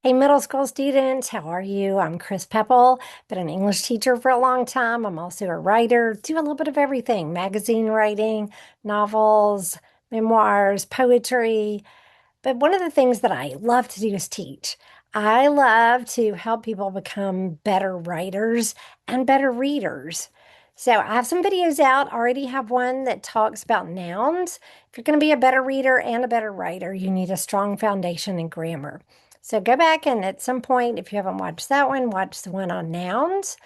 Hey, middle school students, how are you? I'm Chris Pepple, been an English teacher for a long time. I'm also a writer, do a little bit of everything, magazine writing, novels, memoirs, poetry. But one of the things that I love to do is teach. I love to help people become better writers and better readers. So I have some videos out. I already have one that talks about nouns. If you're going to be a better reader and a better writer, you need a strong foundation in grammar. So go back and at some point, if you haven't watched that one, watch the one on nouns.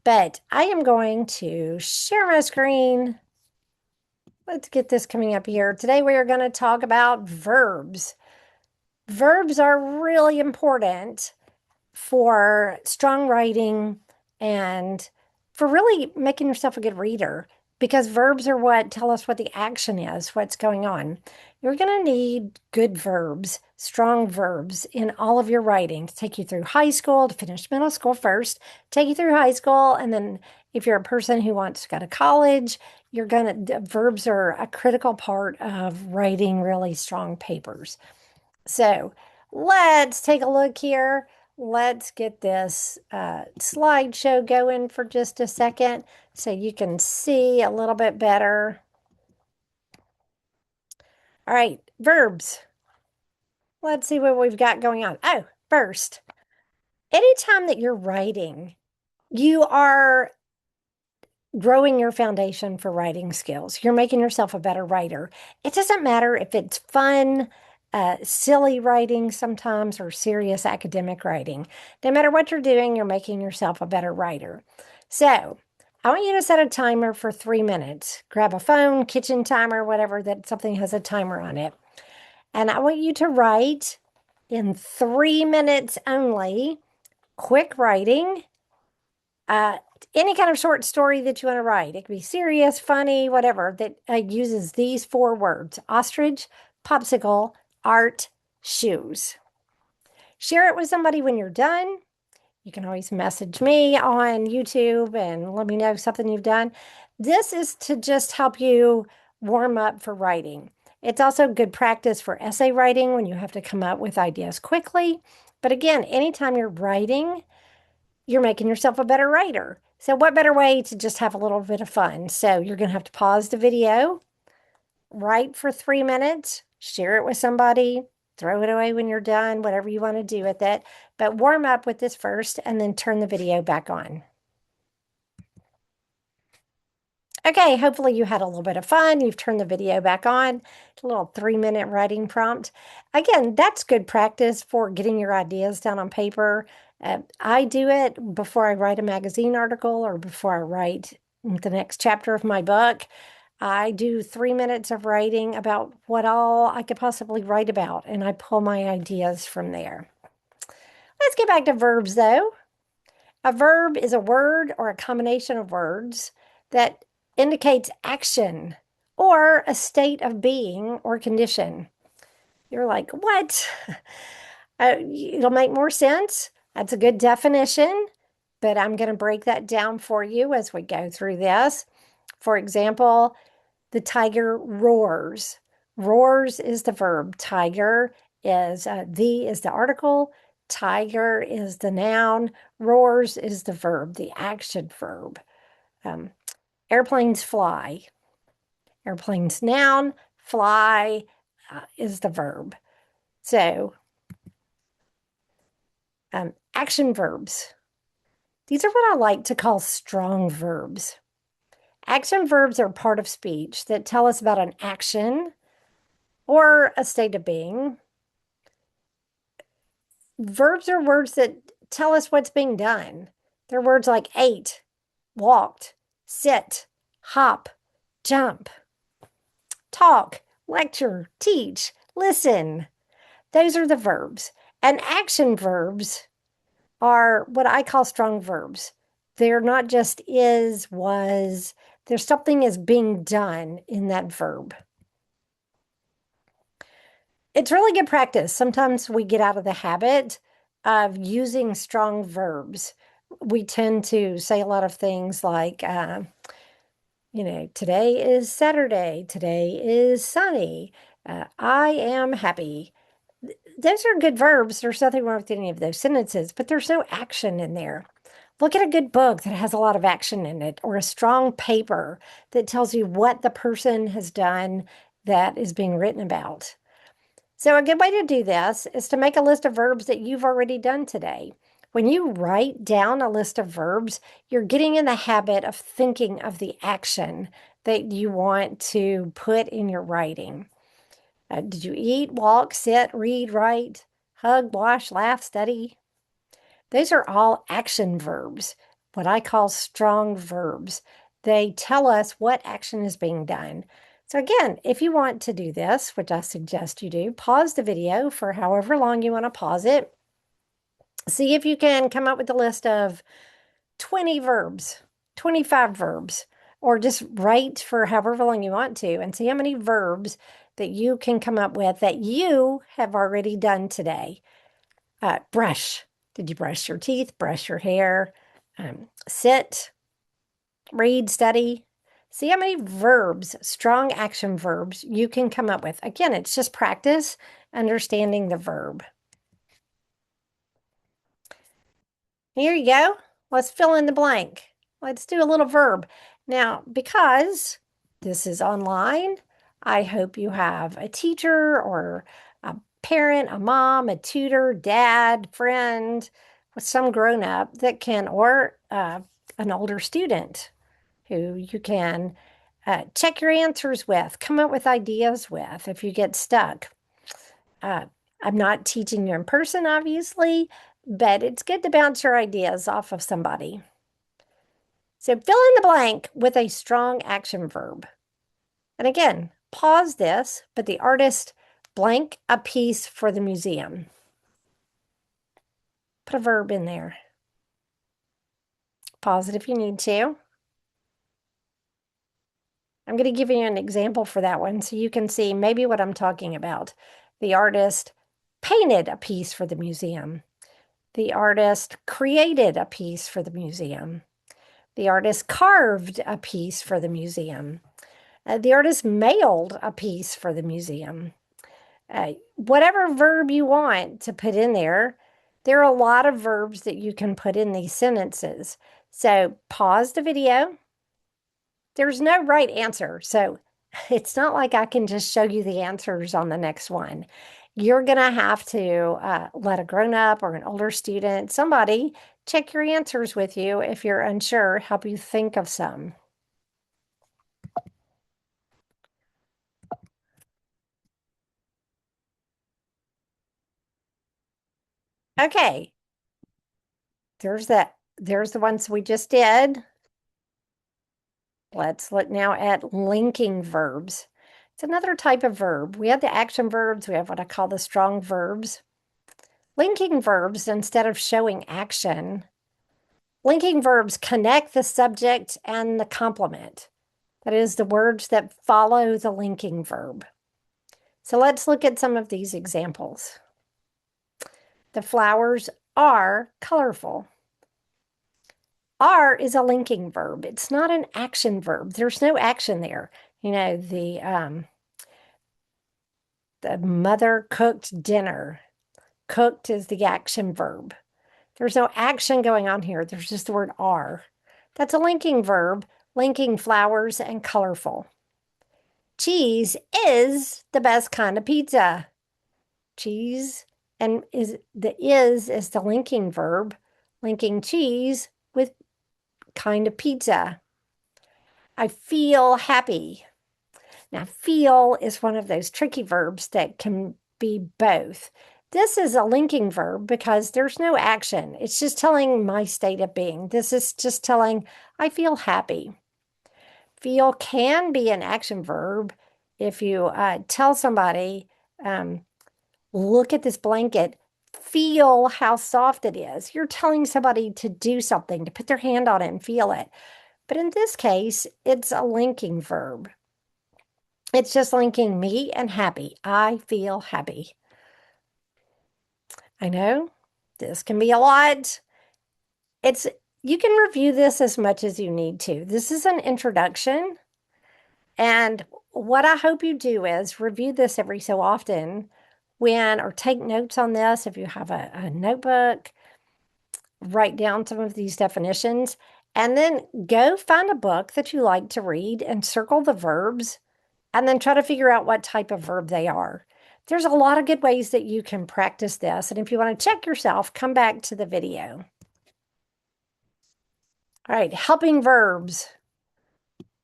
But I am going to share my screen. Let's get this coming up here. Today we are going to talk about verbs. Verbs are really important for strong writing and for really making yourself a good reader because verbs are what tell us what the action is, what's going on. You're going to need good verbs, strong verbs in all of your writing to take you through high school, to finish middle school first, take you through high school, and then if you're a person who wants to go to college, verbs are a critical part of writing really strong papers. So let's take a look here. Let's get this slideshow going for just a second so you can see a little bit better. All right, verbs. Let's see what we've got going on. Oh, first, anytime that you're writing, you are growing your foundation for writing skills. You're making yourself a better writer. It doesn't matter if it's fun, silly writing sometimes, or serious academic writing. No matter what you're doing, you're making yourself a better writer. So, I want you to set a timer for 3 minutes. Grab a phone, kitchen timer, whatever that something has a timer on it. And I want you to write in 3 minutes only, quick writing, uh, any kind of short story that you want to write. It could be serious, funny, whatever, that uses these four words: ostrich, popsicle, art, shoes. Share it with somebody when you're done. You can always message me on YouTube and let me know something you've done. This is to just help you warm up for writing. It's also good practice for essay writing when you have to come up with ideas quickly. But again, anytime you're writing, you're making yourself a better writer. So, what better way to just have a little bit of fun? So, you're going to have to pause the video, write for 3 minutes, share it with somebody, throw it away when you're done, whatever you want to do with it. But warm up with this first and then turn the video back on. Okay, hopefully you had a little bit of fun. You've turned the video back on. A little 3 minute writing prompt. Again, that's good practice for getting your ideas down on paper. I do it before I write a magazine article or before I write the next chapter of my book. I do 3 minutes of writing about what all I could possibly write about, and I pull my ideas from there. Let's get back to verbs though. A verb is a word or a combination of words that indicates action or a state of being or condition. You're like, what? It'll make more sense. That's a good definition, but I'm going to break that down for you as we go through this. For example, the tiger roars. Roars is the verb. Tiger is the article. Tiger is the noun. Roars is the verb, the action verb. Um, Airplanes fly. Airplanes noun. Fly is the verb. So, action verbs. These are what I like to call strong verbs. Action verbs are part of speech that tell us about an action or a state of being. Verbs are words that tell us what's being done. They're words like ate, walked, sit, hop, jump, talk, lecture, teach, listen. Those are the verbs. And action verbs are what I call strong verbs. They're not just is, was, there's something is being done in that verb. It's really good practice. Sometimes we get out of the habit of using strong verbs. We tend to say a lot of things like, today is Saturday, today is sunny, I am happy. those are good verbs. There's nothing wrong with any of those sentences, but there's no action in there. Look at a good book that has a lot of action in it, or a strong paper that tells you what the person has done that is being written about. So, a good way to do this is to make a list of verbs that you've already done today. When you write down a list of verbs, you're getting in the habit of thinking of the action that you want to put in your writing. Did you eat, walk, sit, read, write, hug, wash, laugh, study? Those are all action verbs, what I call strong verbs. They tell us what action is being done. So again, if you want to do this, which I suggest you do, pause the video for however long you want to pause it. See if you can come up with a list of 20 verbs, 25 verbs, or just write for however long you want to and see how many verbs that you can come up with that you have already done today. Brush. Did you brush your teeth, brush your hair, sit, read, study? See how many verbs, strong action verbs, you can come up with. Again, it's just practice understanding the verb. Here you go. Let's fill in the blank. Let's do a little verb. Now, because this is online, I hope you have a teacher or a parent, a mom, a tutor, dad, friend, some grown up that can, or an older student who you can check your answers with, come up with ideas with if you get stuck. I'm not teaching you in person, obviously, but it's good to bounce your ideas off of somebody. So fill in the blank with a strong action verb. And again, pause this, but the artist blank a piece for the museum. Put a verb in there. Pause it if you need to. I'm going to give you an example for that one so you can see maybe what I'm talking about. The artist painted a piece for the museum. The artist created a piece for the museum. The artist carved a piece for the museum. The artist mailed a piece for the museum. Whatever verb you want to put in there, there are a lot of verbs that you can put in these sentences. So pause the video. There's no right answer. So it's not like I can just show you the answers on the next one. You're going to have to let a grown up or an older student, somebody, check your answers with you if you're unsure, help you think of some. Okay. There's the ones we just did. Let's look now at linking verbs. It's another type of verb. We have the action verbs. We have what I call the strong verbs. Linking verbs, instead of showing action, linking verbs connect the subject and the complement. That is, the words that follow the linking verb. So let's look at some of these examples. The flowers are colorful. Are is a linking verb. It's not an action verb. There's no action there. You know, the mother cooked dinner. Cooked is the action verb. There's no action going on here. There's just the word are. That's a linking verb, linking flowers and colorful. Cheese is the best kind of pizza. Cheese and is the linking verb, linking cheese with kind of pizza. I feel happy. Now, feel is one of those tricky verbs that can be both. This is a linking verb because there's no action. It's just telling my state of being. This is just telling I feel happy. Feel can be an action verb if you tell somebody, look at this blanket, feel how soft it is. You're telling somebody to do something, to put their hand on it and feel it. But in this case, it's a linking verb. It's just linking me and happy. I feel happy. I know this can be a lot. You can review this as much as you need to. This is an introduction. And what I hope you do is review this every so often or take notes on this if you have a notebook, write down some of these definitions, and then go find a book that you like to read and circle the verbs, and then try to figure out what type of verb they are. There's a lot of good ways that you can practice this. And if you want to check yourself, come back to the video. All right, helping verbs.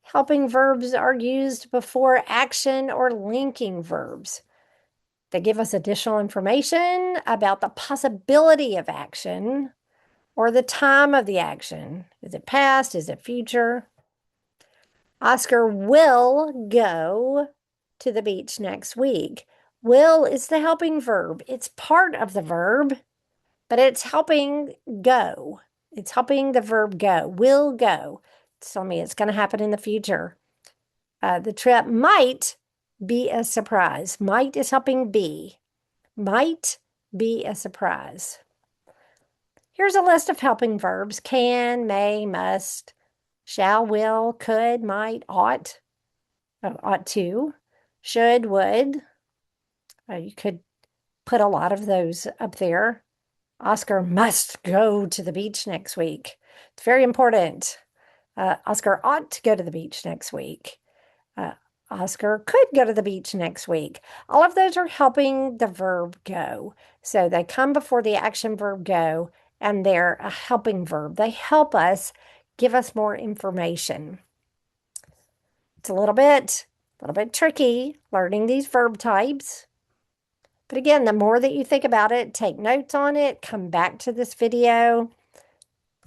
Helping verbs are used before action or linking verbs. They give us additional information about the possibility of action or the time of the action. Is it past? Is it future? Oscar will go to the beach next week. Will is the helping verb. It's part of the verb, but it's helping go. It's helping the verb go. Will go. It's telling me it's going to happen in the future. The trip might be a surprise. Might is helping be. Might be a surprise. Here's a list of helping verbs: can, may, must, shall, will, could, might, ought. Ought to, should, would. You could put a lot of those up there. Oscar must go to the beach next week. It's very important. Oscar ought to go to the beach next week. Oscar could go to the beach next week. All of those are helping the verb go. So they come before the action verb go, and they're a helping verb. They help us, give us more information. It's a little bit tricky learning these verb types. But again, the more that you think about it, take notes on it, come back to this video,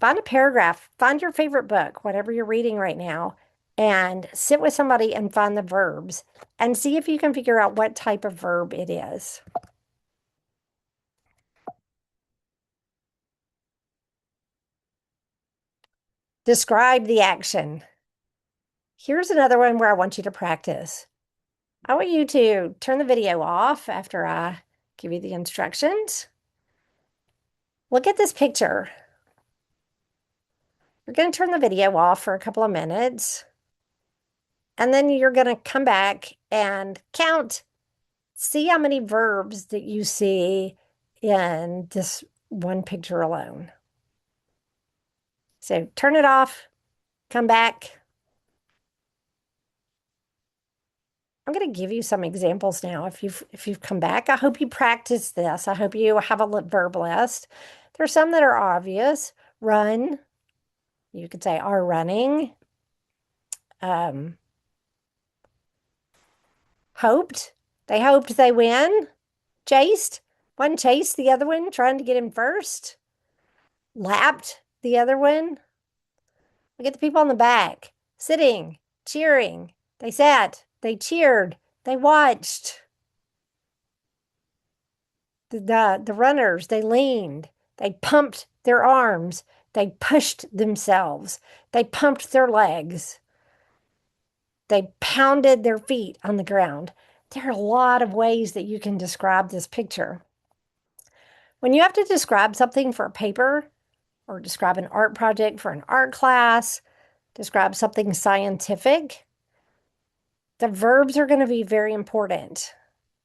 find a paragraph, find your favorite book, whatever you're reading right now, and sit with somebody and find the verbs and see if you can figure out what type of verb it is. Describe the action. Here's another one where I want you to practice. I want you to turn the video off after I give you the instructions. Look at this picture. You're going to turn the video off for a couple of minutes, and then you're going to come back and count. See how many verbs that you see in this one picture alone. So turn it off, come back. I'm going to give you some examples now. If you've come back, I hope you practice this. I hope you have a verb list. There's some that are obvious. Run. You could say are running. Hoped. They hoped they win. Chased. One chased the other one, trying to get him first. Lapped the other one. Look at the people in the back. Sitting, cheering. They sat, they cheered, they watched. The runners, they leaned, they pumped their arms, they pushed themselves, they pumped their legs, they pounded their feet on the ground. There are a lot of ways that you can describe this picture. When you have to describe something for a paper, or describe an art project for an art class, describe something scientific, the verbs are going to be very important.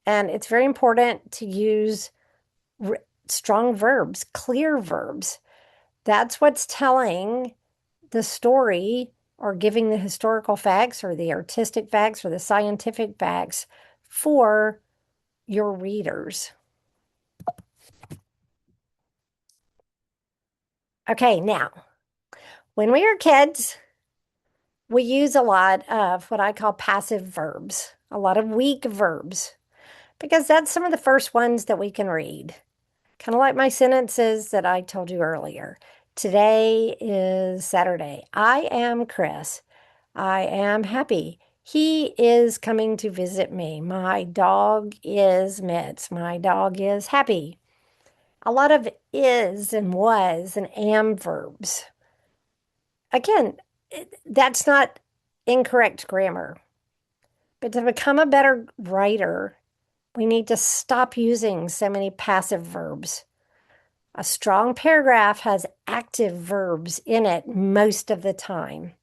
And it's very important to use strong verbs, clear verbs. That's what's telling the story or giving the historical facts or the artistic facts or the scientific facts for your readers. Okay, now, when we were kids, we use a lot of what I call passive verbs, a lot of weak verbs, because that's some of the first ones that we can read. Kind of like my sentences that I told you earlier. Today is Saturday. I am Chris. I am happy. He is coming to visit me. My dog is Mitz. My dog is happy. A lot of is and was and am verbs. Again, that's not incorrect grammar. But to become a better writer, we need to stop using so many passive verbs. A strong paragraph has active verbs in it most of the time.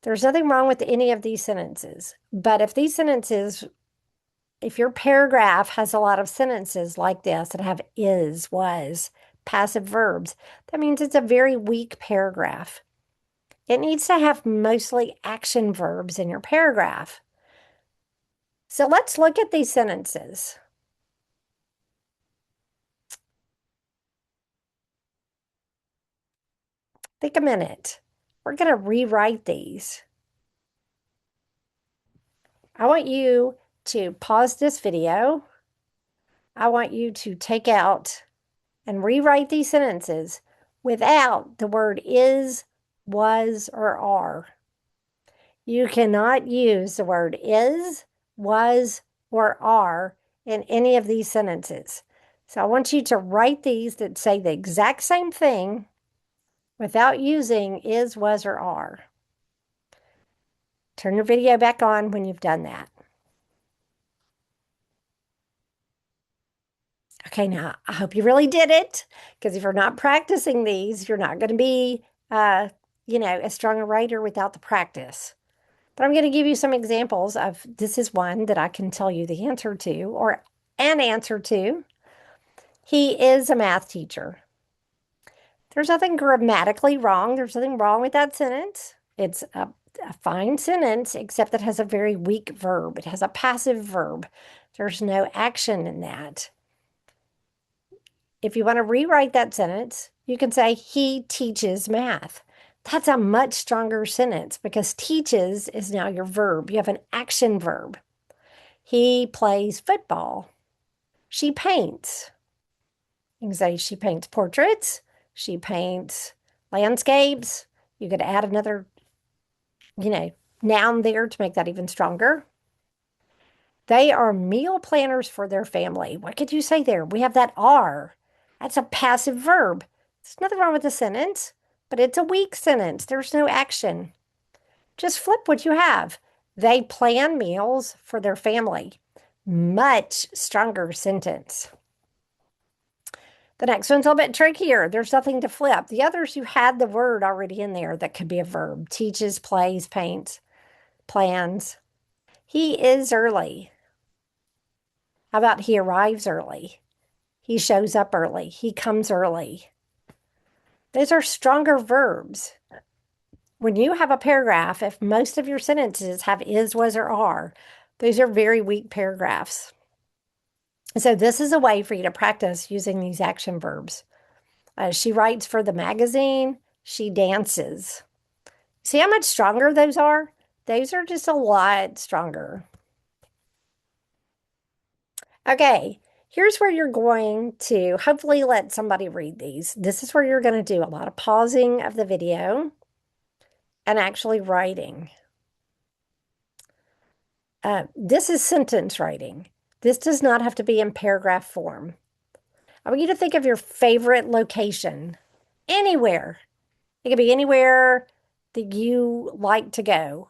There's nothing wrong with any of these sentences, but if these sentences if your paragraph has a lot of sentences like this that have is, was, passive verbs, that means it's a very weak paragraph. It needs to have mostly action verbs in your paragraph. So let's look at these sentences. Think a minute. We're going to rewrite these. I want you to pause this video. I want you to take out and rewrite these sentences without the word is, was, or are. You cannot use the word is, was, or are in any of these sentences. So I want you to write these that say the exact same thing without using is, was, or are. Turn your video back on when you've done that. Okay, now I hope you really did it, because if you're not practicing these, you're not going to be, a strong a writer without the practice. But I'm going to give you some examples of this is one that I can tell you the answer to, or an answer to. He is a math teacher. There's nothing grammatically wrong. There's nothing wrong with that sentence. It's a fine sentence, except that it has a very weak verb. It has a passive verb. There's no action in that. If you want to rewrite that sentence, you can say, he teaches math. That's a much stronger sentence because teaches is now your verb. You have an action verb. He plays football. She paints. You can say she paints portraits. She paints landscapes. You could add another, noun there to make that even stronger. They are meal planners for their family. What could you say there? We have that are. That's a passive verb. There's nothing wrong with the sentence, but it's a weak sentence. There's no action. Just flip what you have. They plan meals for their family. Much stronger sentence. The next one's a little bit trickier. There's nothing to flip. The others, you had the word already in there that could be a verb. Teaches, plays, paints, plans. He is early. How about he arrives early? He shows up early. He comes early. Those are stronger verbs. When you have a paragraph, if most of your sentences have is, was, or are, those are very weak paragraphs. So this is a way for you to practice using these action verbs. She writes for the magazine. She dances. See how much stronger those are? Those are just a lot stronger. Okay, here's where you're going to hopefully let somebody read these. This is where you're going to do a lot of pausing of the video and actually writing. This is sentence writing. This does not have to be in paragraph form. I want you to think of your favorite location, anywhere. It could be anywhere that you like to go.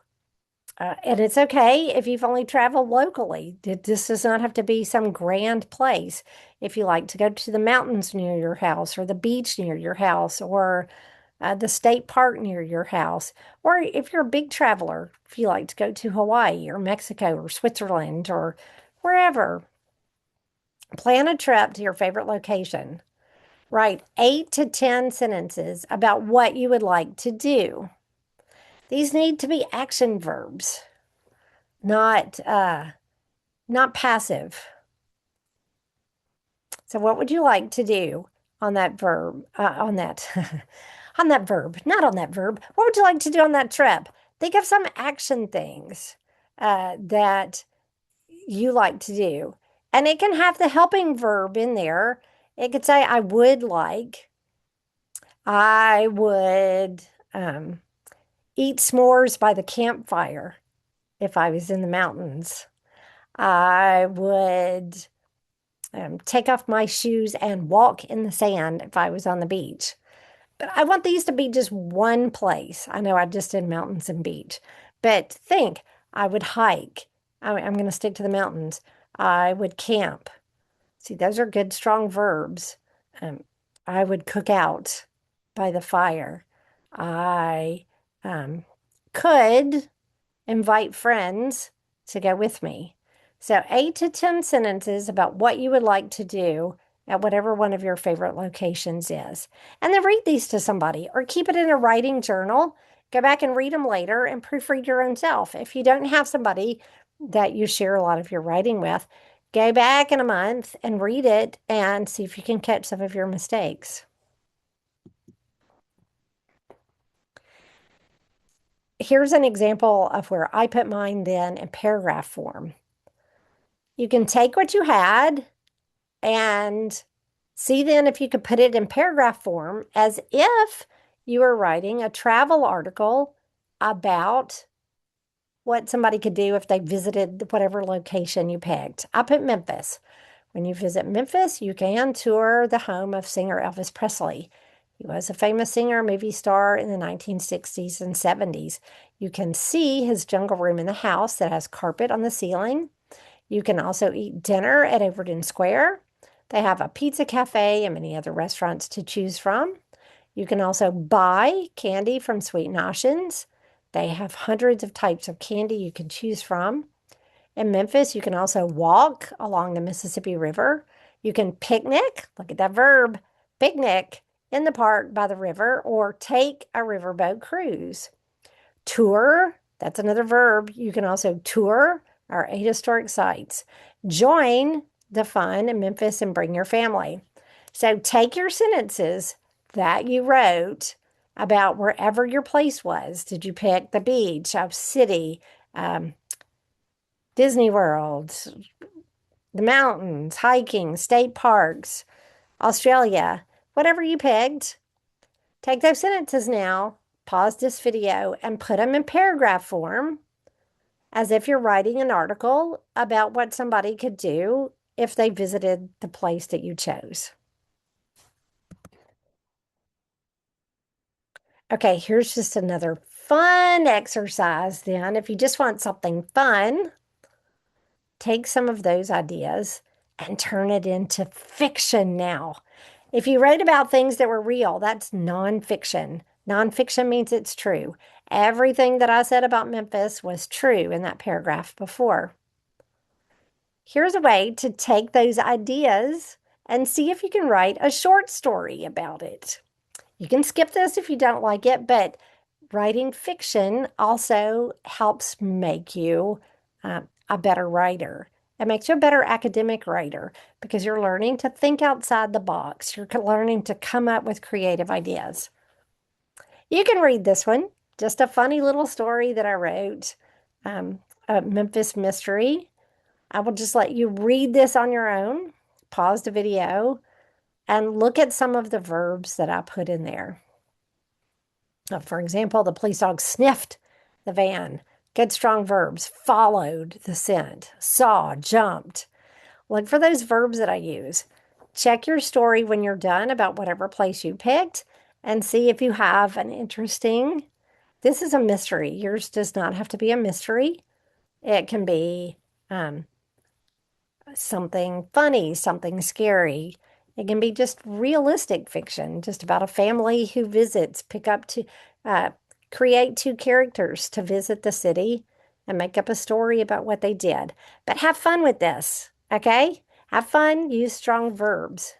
And it's okay if you've only traveled locally. This does not have to be some grand place. If you like to go to the mountains near your house, or the beach near your house, or the state park near your house, or if you're a big traveler, if you like to go to Hawaii or Mexico or Switzerland or wherever, plan a trip to your favorite location. Write 8 to 10 sentences about what you would like to do. These need to be action verbs, not passive. So what would you like to do on that verb, on that, on that verb, not on that verb? What would you like to do on that trip? Think of some action things that you like to do. And it can have the helping verb in there. It could say, I would eat s'mores by the campfire if I was in the mountains. I would take off my shoes and walk in the sand if I was on the beach. But I want these to be just one place. I know I just did mountains and beach, but think, I would hike. I'm going to stick to the mountains. I would camp. See, those are good, strong verbs. I would cook out by the fire. I could invite friends to go with me. So 8 to 10 sentences about what you would like to do at whatever one of your favorite locations is. And then read these to somebody or keep it in a writing journal. Go back and read them later and proofread your own self. If you don't have somebody that you share a lot of your writing with, go back in a month and read it and see if you can catch some of your mistakes. Here's an example of where I put mine then in paragraph form. You can take what you had and see then if you could put it in paragraph form as if you were writing a travel article about what somebody could do if they visited whatever location you picked. I put Memphis. When you visit Memphis, you can tour the home of singer Elvis Presley. He was a famous singer, movie star in the 1960s and 70s. You can see his jungle room in the house that has carpet on the ceiling. You can also eat dinner at Overton Square. They have a pizza cafe and many other restaurants to choose from. You can also buy candy from Sweet Notions. They have hundreds of types of candy you can choose from. In Memphis, you can also walk along the Mississippi River. You can picnic, look at that verb, picnic in the park by the river, or take a riverboat cruise. Tour, that's another verb. You can also tour our 8 historic sites. Join the fun in Memphis and bring your family. So take your sentences that you wrote about wherever your place was. Did you pick the beach, a city, Disney World, the mountains, hiking, state parks, Australia, whatever you picked? Take those sentences now, pause this video, and put them in paragraph form as if you're writing an article about what somebody could do if they visited the place that you chose. Okay, here's just another fun exercise then. If you just want something fun, take some of those ideas and turn it into fiction now. If you write about things that were real, that's nonfiction. Nonfiction means it's true. Everything that I said about Memphis was true in that paragraph before. Here's a way to take those ideas and see if you can write a short story about it. You can skip this if you don't like it, but writing fiction also helps make you a better writer. It makes you a better academic writer because you're learning to think outside the box. You're learning to come up with creative ideas. You can read this one, just a funny little story that I wrote, a Memphis mystery. I will just let you read this on your own, pause the video, and look at some of the verbs that I put in there. For example, the police dog sniffed the van. Good strong verbs. Followed the scent. Saw, jumped. Look for those verbs that I use. Check your story when you're done about whatever place you picked and see if you have an interesting. This is a mystery. Yours does not have to be a mystery. It can be something funny, something scary. It can be just realistic fiction, just about a family who visits, create 2 characters to visit the city and make up a story about what they did. But have fun with this, okay? Have fun, use strong verbs.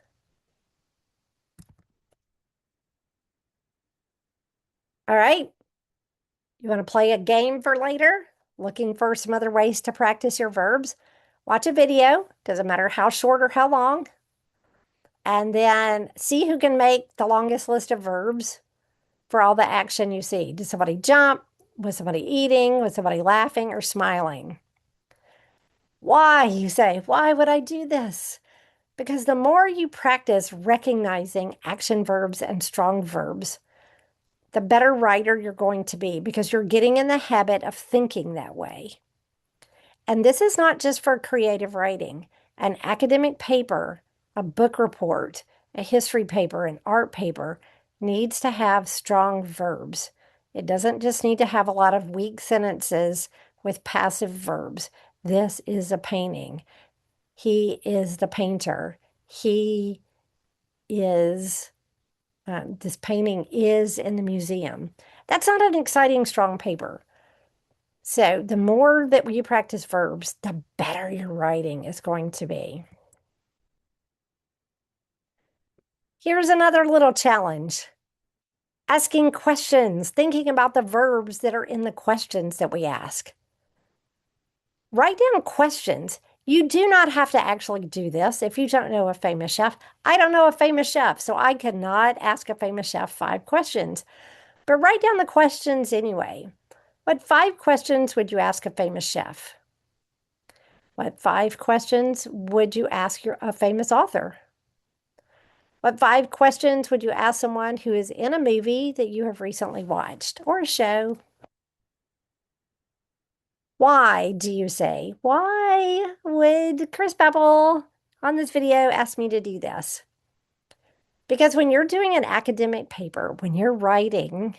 All right, you want to play a game for later? Looking for some other ways to practice your verbs? Watch a video, doesn't matter how short or how long, and then see who can make the longest list of verbs for all the action you see. Did somebody jump? Was somebody eating? Was somebody laughing or smiling? Why, you say, why would I do this? Because the more you practice recognizing action verbs and strong verbs, the better writer you're going to be because you're getting in the habit of thinking that way. And this is not just for creative writing. An academic paper, a book report, a history paper, an art paper needs to have strong verbs. It doesn't just need to have a lot of weak sentences with passive verbs. This is a painting. He is the painter. He is, this painting is in the museum. That's not an exciting, strong paper. So the more that you practice verbs, the better your writing is going to be. Here's another little challenge. Asking questions, thinking about the verbs that are in the questions that we ask. Write down questions. You do not have to actually do this if you don't know a famous chef. I don't know a famous chef, so I cannot ask a famous chef 5 questions. But write down the questions anyway. What 5 questions would you ask a famous chef? What 5 questions would you ask a famous author? What 5 questions would you ask someone who is in a movie that you have recently watched or a show? Why do you say? Why would Chris Pepple on this video ask me to do this? Because when you're doing an academic paper, when you're writing,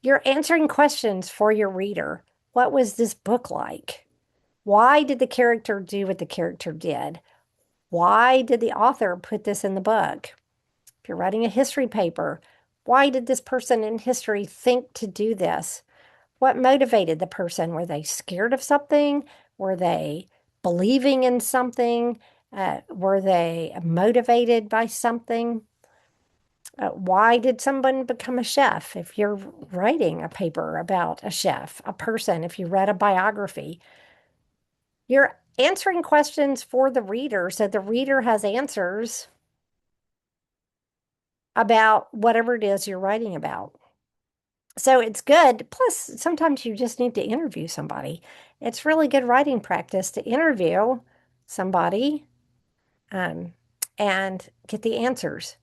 you're answering questions for your reader. What was this book like? Why did the character do what the character did? Why did the author put this in the book? If you're writing a history paper, why did this person in history think to do this? What motivated the person? Were they scared of something? Were they believing in something? Were they motivated by something? Why did someone become a chef? If you're writing a paper about a chef, a person, if you read a biography, you're answering questions for the reader so the reader has answers about whatever it is you're writing about. So it's good. Plus, sometimes you just need to interview somebody. It's really good writing practice to interview somebody um, and get the answers.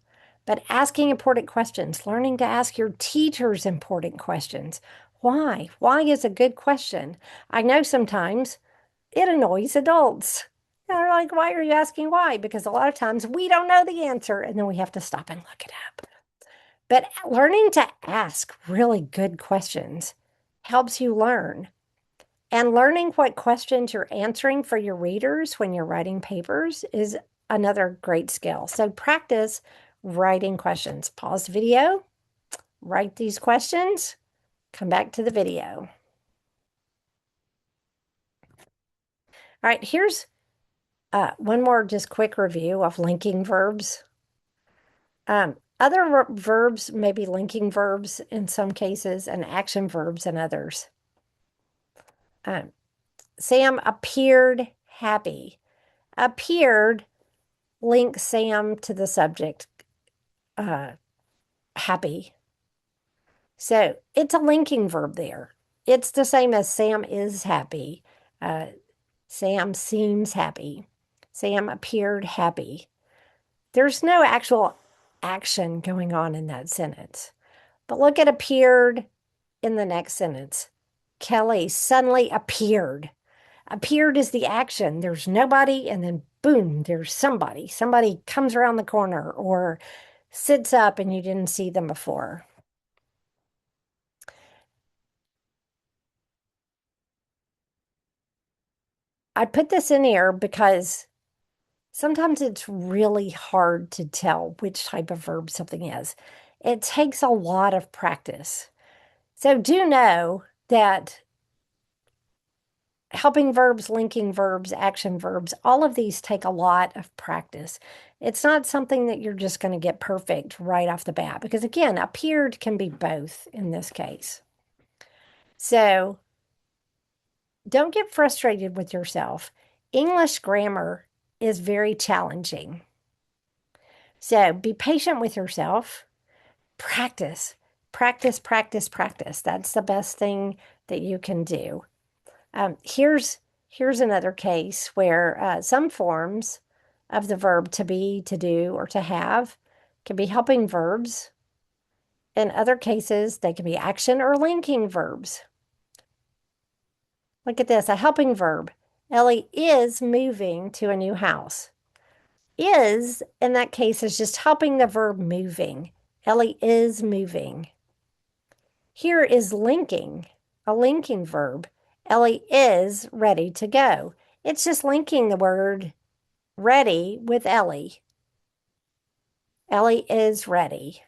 But asking important questions, learning to ask your teachers important questions. Why? Why is a good question? I know sometimes it annoys adults. They're like, why are you asking why? Because a lot of times we don't know the answer and then we have to stop and look it up. But learning to ask really good questions helps you learn. And learning what questions you're answering for your readers when you're writing papers is another great skill. So practice writing questions. Pause the video, write these questions, come back to the video. All right, here's one more just quick review of linking verbs. Other verbs may be linking verbs in some cases and action verbs in others. Sam appeared happy. Appeared links Sam to the subject, happy. So it's a linking verb there. It's the same as Sam is happy. Sam seems happy. Sam appeared happy. There's no actual action going on in that sentence. But look at appeared in the next sentence. Kelly suddenly appeared. Appeared is the action. There's nobody, and then boom, there's somebody. Somebody comes around the corner or sits up and you didn't see them before. I put this in here because sometimes it's really hard to tell which type of verb something is. It takes a lot of practice. So do know that helping verbs, linking verbs, action verbs, all of these take a lot of practice. It's not something that you're just going to get perfect right off the bat because, again, appeared can be both in this case. So don't get frustrated with yourself. English grammar is very challenging. So be patient with yourself. Practice, practice, practice, practice. That's the best thing that you can do. Here's another case where some forms of the verb to be, to do, or to have can be helping verbs. In other cases, they can be action or linking verbs. Look at this, a helping verb. Ellie is moving to a new house. Is, in that case, is just helping the verb moving. Ellie is moving. Here is linking, a linking verb. Ellie is ready to go. It's just linking the word ready with Ellie. Ellie is ready.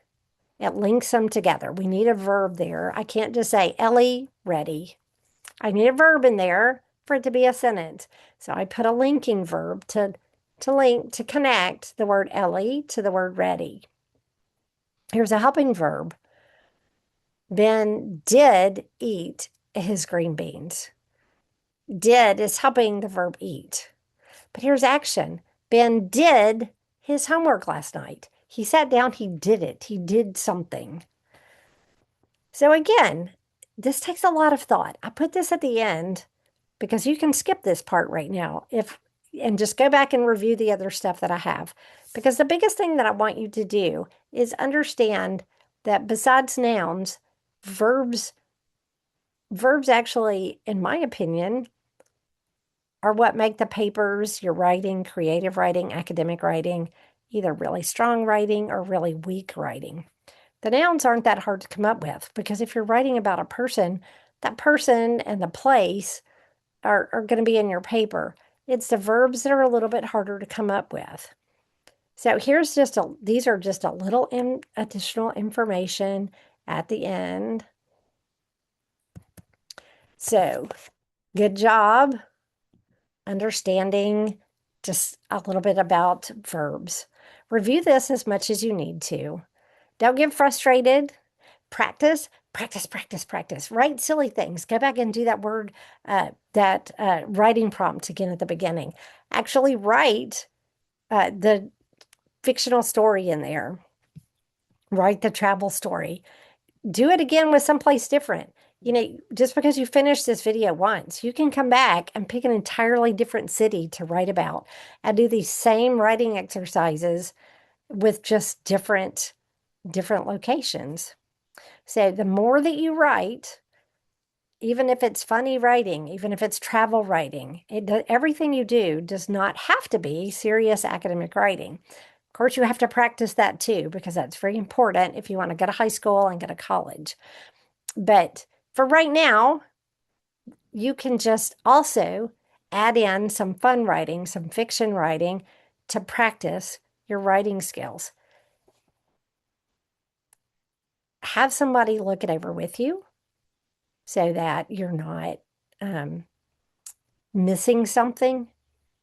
It links them together. We need a verb there. I can't just say Ellie ready. I need a verb in there for it to be a sentence. So I put a linking verb to link, to connect the word Ellie to the word ready. Here's a helping verb. Ben did eat his green beans. Did is helping the verb eat. But here's action. Ben did his homework last night. He sat down, he did it. He did something. So again, this takes a lot of thought. I put this at the end because you can skip this part right now and just go back and review the other stuff that I have. Because the biggest thing that I want you to do is understand that besides nouns, verbs actually, in my opinion, are what make the papers, your writing, creative writing, academic writing, either really strong writing or really weak writing. The nouns aren't that hard to come up with because if you're writing about a person, that person and the place are going to be in your paper. It's the verbs that are a little bit harder to come up with. So these are just a little additional information at the end. So good job understanding just a little bit about verbs. Review this as much as you need to. Don't get frustrated. Practice, practice, practice, practice. Write silly things. Go back and do that writing prompt again at the beginning. Actually write the fictional story in there. Write the travel story. Do it again with someplace different. Just because you finish this video once, you can come back and pick an entirely different city to write about and do these same writing exercises with just different locations. So the more that you write, even if it's funny writing, even if it's travel writing, everything you do does not have to be serious academic writing. Of course, you have to practice that too, because that's very important if you want to go to high school and go to college. But for right now, you can just also add in some fun writing, some fiction writing to practice your writing skills. Have somebody look it over with you so that you're not missing something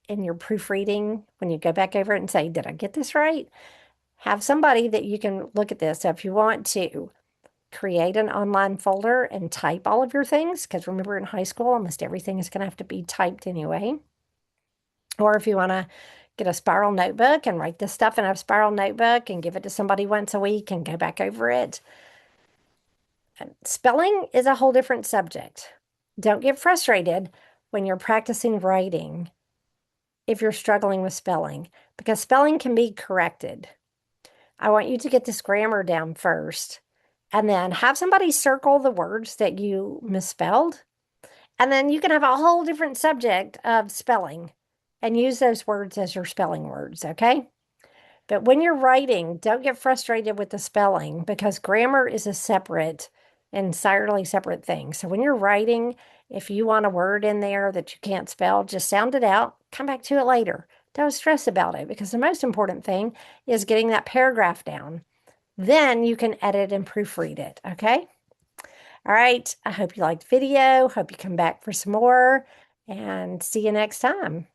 in your proofreading when you go back over it and say, did I get this right? Have somebody that you can look at this. So if you want to create an online folder and type all of your things, because remember in high school, almost everything is going to have to be typed anyway. Or if you want to get a spiral notebook and write this stuff in a spiral notebook and give it to somebody once a week and go back over it. Spelling is a whole different subject. Don't get frustrated when you're practicing writing if you're struggling with spelling, because spelling can be corrected. I want you to get this grammar down first, and then have somebody circle the words that you misspelled, and then you can have a whole different subject of spelling and use those words as your spelling words, okay? But when you're writing, don't get frustrated with the spelling because grammar is a separate, entirely separate thing. So when you're writing, if you want a word in there that you can't spell, just sound it out, come back to it later. Don't stress about it because the most important thing is getting that paragraph down. Then you can edit and proofread it, okay? All right, I hope you liked the video. Hope you come back for some more and see you next time.